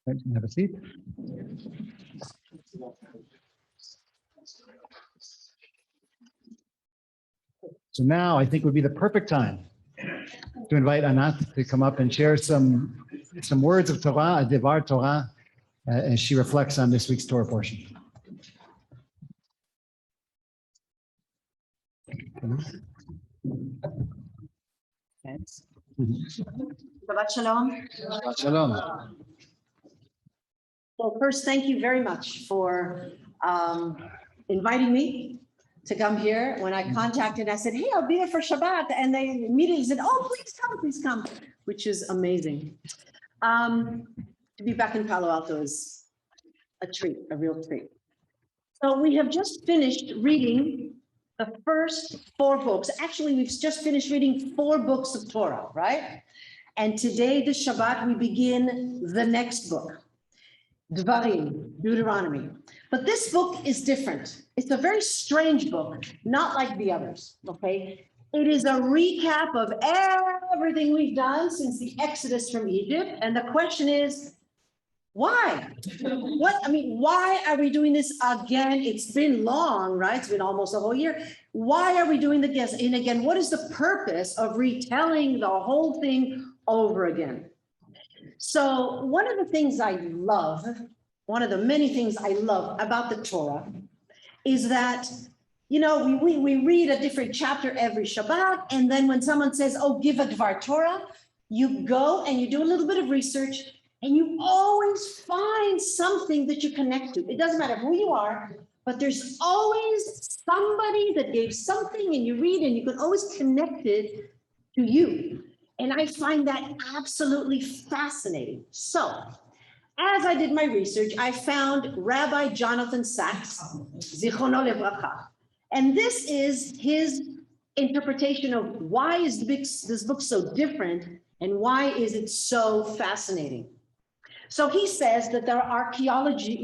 Right, have a seat. So now I think would be the perfect time to invite Anat to come up and share some words of Torah, a Dvar Torah, as she reflects on this week's Torah portion. Thanks. Shabbat shalom. Shabbat shalom. Well, first, thank you very much for inviting me to come here. When I contacted, I said, hey, I'll be there for Shabbat. And they immediately said, oh, please come, which is amazing. To be back in Palo Alto is a treat, a real treat. So we have just finished reading the first 4 books. Actually, we've just finished reading 4 books of Torah, right? And today, this Shabbat, we begin the next book, Dvarim, Deuteronomy. But this book is different. It's a very strange book, not like the others, okay? It is a recap of everything we've done since the Exodus from Egypt. And the question is, why? Why are we doing this again? It's been long, right? It's been almost a whole year. Why are we doing this again? What is the purpose of retelling the whole thing over again? So one of the things I love, one of the many things I love about the Torah is that, you know, we read a different chapter every Shabbat. And then when someone says, oh, give a Dvar Torah, you go and you do a little bit of research. And you always find something that you connect to. It doesn't matter who you are, but there's always somebody that gave something and you read and you can always connect it to you. And I find that absolutely fascinating. So as I did my research, I found Rabbi Jonathan Sachs, Zichrono Livracha. And this is his interpretation of why is this book so different and why is it so fascinating. So he says that there are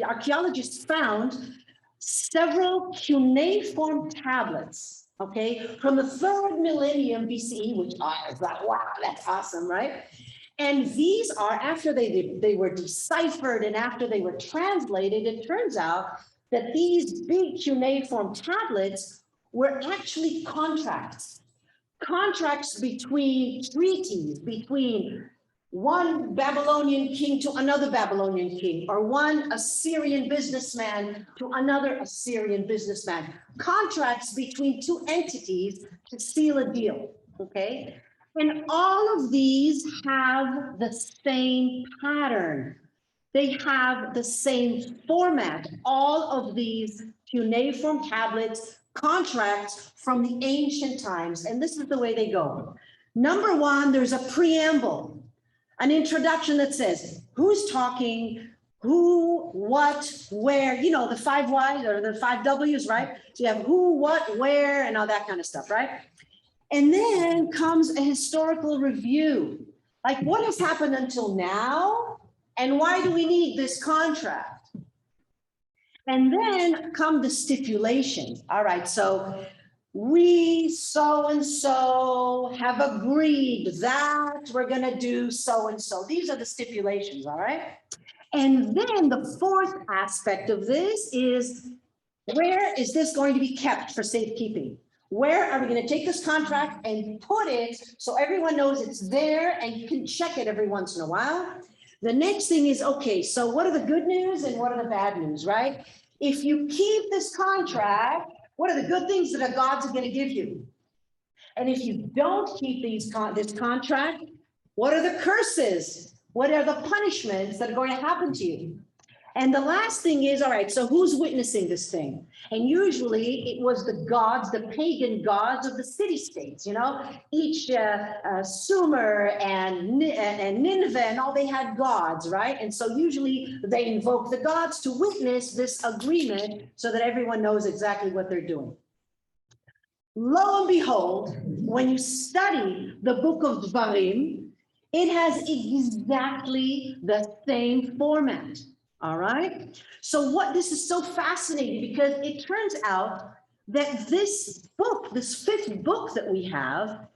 archaeologists found several cuneiform tablets, okay, from the 3rd millennium BCE, which I was like, wow, that's awesome, right? And these are, after they were deciphered and after they were translated, it turns out that these big cuneiform tablets were actually contracts between treaties, between one Babylonian king to another Babylonian king, or one Assyrian businessman to another Assyrian businessman, contracts between 2 entities to seal a deal, okay? And all of these have the same pattern. They have the same format. All of these cuneiform tablets, contracts from the ancient times, and this is the way they go. Number 1, there's a preamble, an introduction that says who's talking, who, what, where, you know, the 5 Y's or the 5 W's, right? So you have who, what, where, and all that kind of stuff, right? And then comes a historical review, like what has happened until now, and why do we need this contract? And then come the stipulations. All right, so we so-and-so have agreed that we're going to do so-and-so. These are the stipulations, all right? And then the 4th aspect of this is, where is this going to be kept for safekeeping? Where are we going to take this contract and put it so everyone knows it's there and you can check it every once in a while? The next thing is, okay, so what are the good news and what are the bad news, right? If you keep this contract, what are the good things that God's going to give you? And if you don't keep this contract, what are the curses? What are the punishments that are going to happen to you? And the last thing is, all right, so who's witnessing this thing? And usually it was the gods, the pagan gods of the city-states, you know, each Sumer and Nineveh and all, they had gods, right? And so usually they invoke the gods to witness this agreement so that everyone knows exactly what they're doing. Lo and behold, when you study the book of Dvarim, it has exactly the same format. All right. So this is so fascinating because it turns out that this book, this 5th book that we have,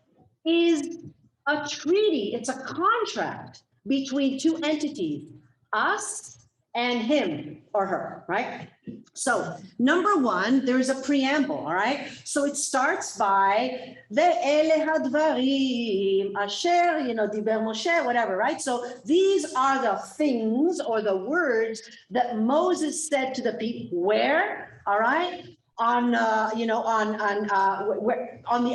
is a treaty. It's a contract between 2 entities. us and him or her, right? So number one, there's a preamble, all right? So it starts by ve'ele hadvarim asher, diber Moshe, whatever, right? So these are the things or the words that Moses said to the people. Where? All right? On the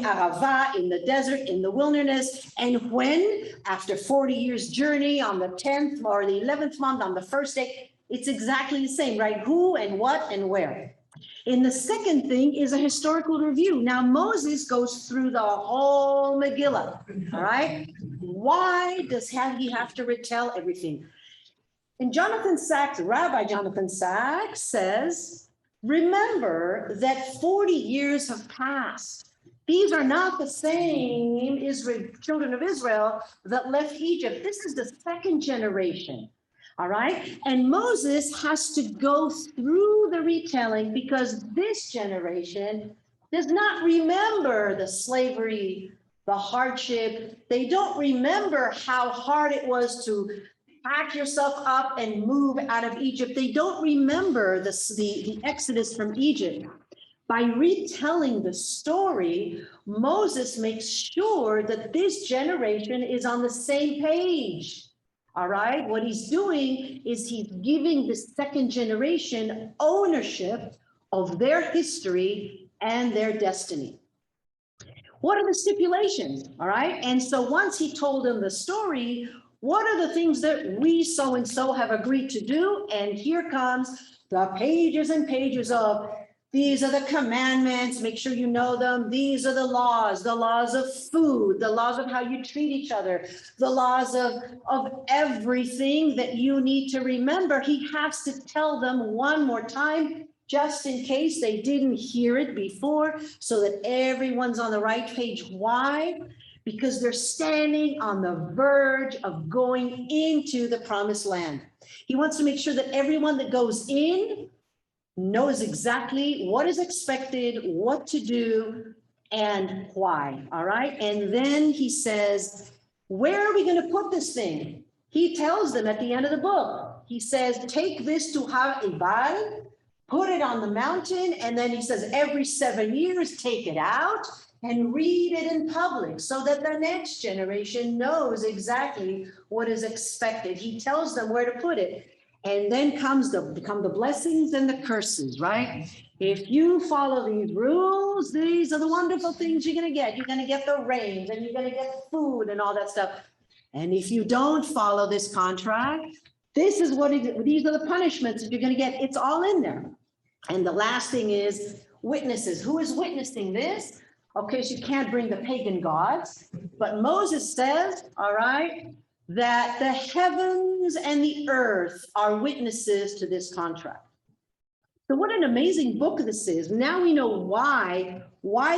Arava, in the desert, in the wilderness. And when, after 40 years journey, on the 10th or the 11th month, on the first day, it's exactly the same, right? Who and what and where. And the second thing is a historical review. Now, Moses goes through the whole Megillah, all right? Why does he have to retell everything? And Rabbi Jonathan Sachs says, remember that 40 years have passed. These are not the same children of Israel that left Egypt. This is the second generation. All right. And Moses has to go through the retelling because this generation does not remember the slavery, the hardship. They don't remember how hard it was to pack yourself up and move out of Egypt. They don't remember the exodus from Egypt. By retelling the story, Moses makes sure that this generation is on the same page. All right, what he's doing is he's giving the second generation ownership of their history and their destiny. What are the stipulations? All right, and so once he told them the story, what are the things that we so-and-so have agreed to do? And here comes the pages and pages of, these are the commandments, make sure you know them. These are the laws of food, the laws of how you treat each other, the laws of everything that you need to remember. He has to tell them one more time, just in case they didn't hear it before, so that everyone's on the right page. Why? Because they're standing on the verge of going into the promised land. He wants to make sure that everyone that goes in knows exactly what is expected, what to do, and why, all right? And then he says, where are we going to put this thing? He tells them at the end of the book, he says, take this to Har Ebal, put it on the mountain, and then he says, every 7 years, take it out and read it in public so that the next generation knows exactly what is expected. He tells them where to put it. And then come the blessings and the curses, right? If you follow these rules, these are the wonderful things you're going to get. You're going to get the rains and you're going to get food and all that stuff. And if you don't follow this contract, these are the punishments that you're going to get. It's all in there. And the last thing is witnesses. Who is witnessing this? Okay, so you can't bring the pagan gods, but Moses says, all right, that the heavens and the earth are witnesses to this contract. So what an amazing book this is. Now we know why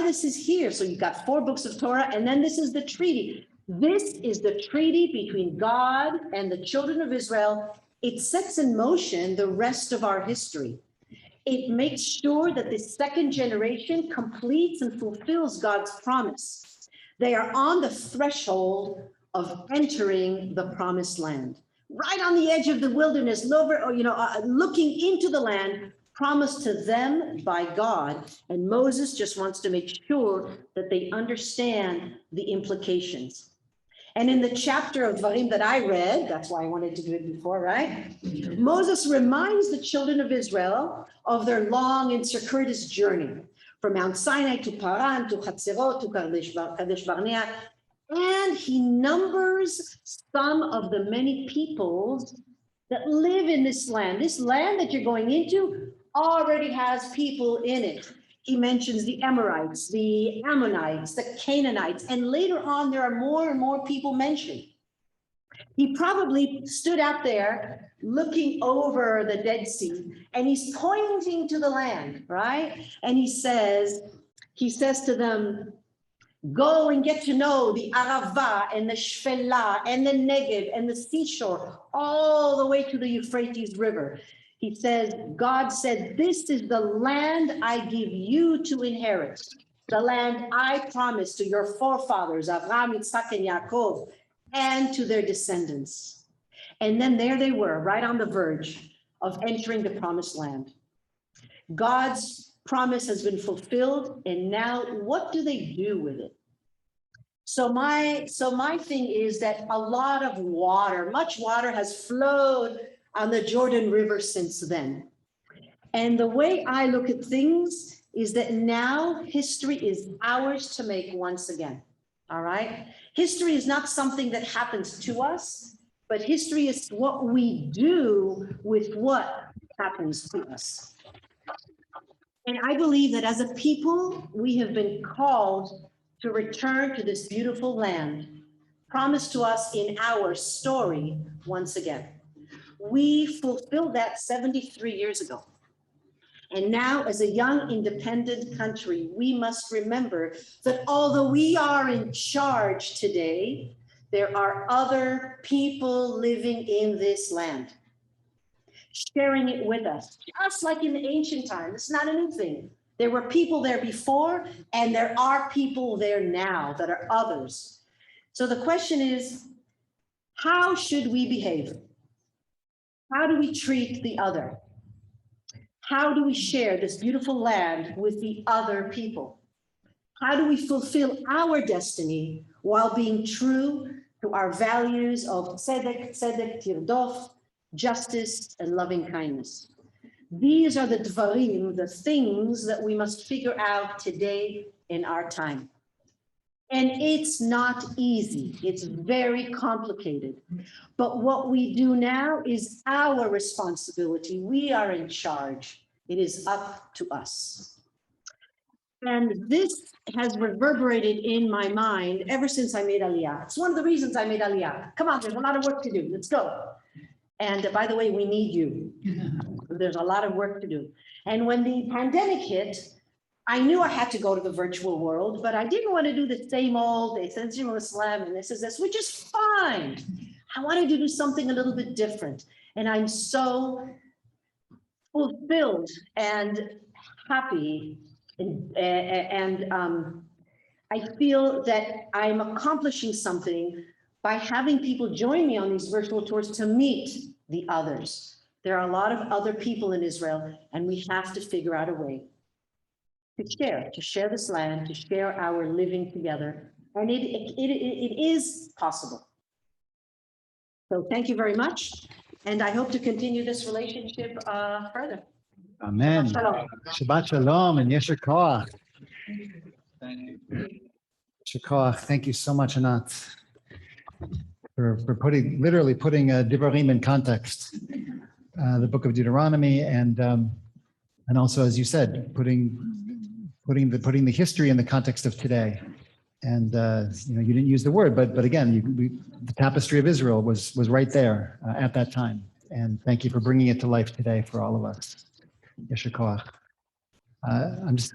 this is here. So you've got 4 books of Torah, and then this is the treaty. This is the treaty between God and the children of Israel. It sets in motion the rest of our history. It makes sure that the second generation completes and fulfills God's promise. They are on the threshold of entering the promised land, right on the edge of the wilderness, looking into the land promised to them by God. And Moses just wants to make sure that they understand the implications. And in the chapter of Dvarim that I read, that's why I wanted to do it before, right? Moses reminds the children of Israel of their long and circuitous journey from Mount Sinai to Paran, to Hatzerot, to Kadesh Barnea. And he numbers some of the many peoples that live in this land. This land that you're going into already has people in it. He mentions the Amorites, the Ammonites, the Canaanites, and later on there are more and more people mentioned. He probably stood out there looking over the Dead Sea, and he's pointing to the land, right? And he says to them, go and get to know the Arava and the Shfela and the Negev and the seashore, all the way to the Euphrates River. He says, God said, this is the land I give you to inherit, the land I promised to your forefathers, Abraham, Yitzhak, and Yaakov, and to their descendants. And then there they were, right on the verge of entering the promised land. God's promise has been fulfilled, and now what do they do with it? So my thing is that a lot of water, much water has flowed on the Jordan River since then. And the way I look at things is that now history is ours to make once again. All right. History is not something that happens to us, but history is what we do with what happens to us. And I believe that as a people, we have been called to return to this beautiful land promised to us in our story once again. We fulfilled that 73 years ago. And now, as a young independent country, we must remember that although we are in charge today, there are other people living in this land, sharing it with us, just like in the ancient times. It's not a new thing. There were people there before, and there are people there now that are others. So the question is, how should we behave? How do we treat the other? How do we share this beautiful land with the other people? How do we fulfill our destiny while being true to our values of tzedek, tirdof, justice, and loving kindness? These are the Dvarim, the things that we must figure out today in our time. And it's not easy. It's very complicated. But what we do now is our responsibility. We are in charge. It is up to us. And this has reverberated in my mind ever since I made Aliyah. It's one of the reasons I made Aliyah. Come on, there's a lot of work to do. Let's go. And by the way, we need you. There's a lot of work to do. And when the pandemic hit, I knew I had to go to the virtual world, but I didn't want to do the same old, they said Jerusalem and this is this, which is fine. I wanted to do something a little bit different. And I'm so fulfilled and happy. And I feel that I'm accomplishing something by having people join me on these virtual tours to meet the others. There are a lot of other people in Israel, and we have to figure out a way to share this land, to share our living together. And it is possible. So thank you very much. And I hope to continue this relationship further. Amen. Shalom. Shabbat shalom and yesher koach. Yesher koach. Thank you so much, Anat, for literally putting Dvarim in context, the book of Deuteronomy, and also, as you said, putting the history in the context of today. And you didn't use the word, but again, the tapestry of Israel was right there at that time. And thank you for bringing it to life today for all of us. Yesher koach. I'm just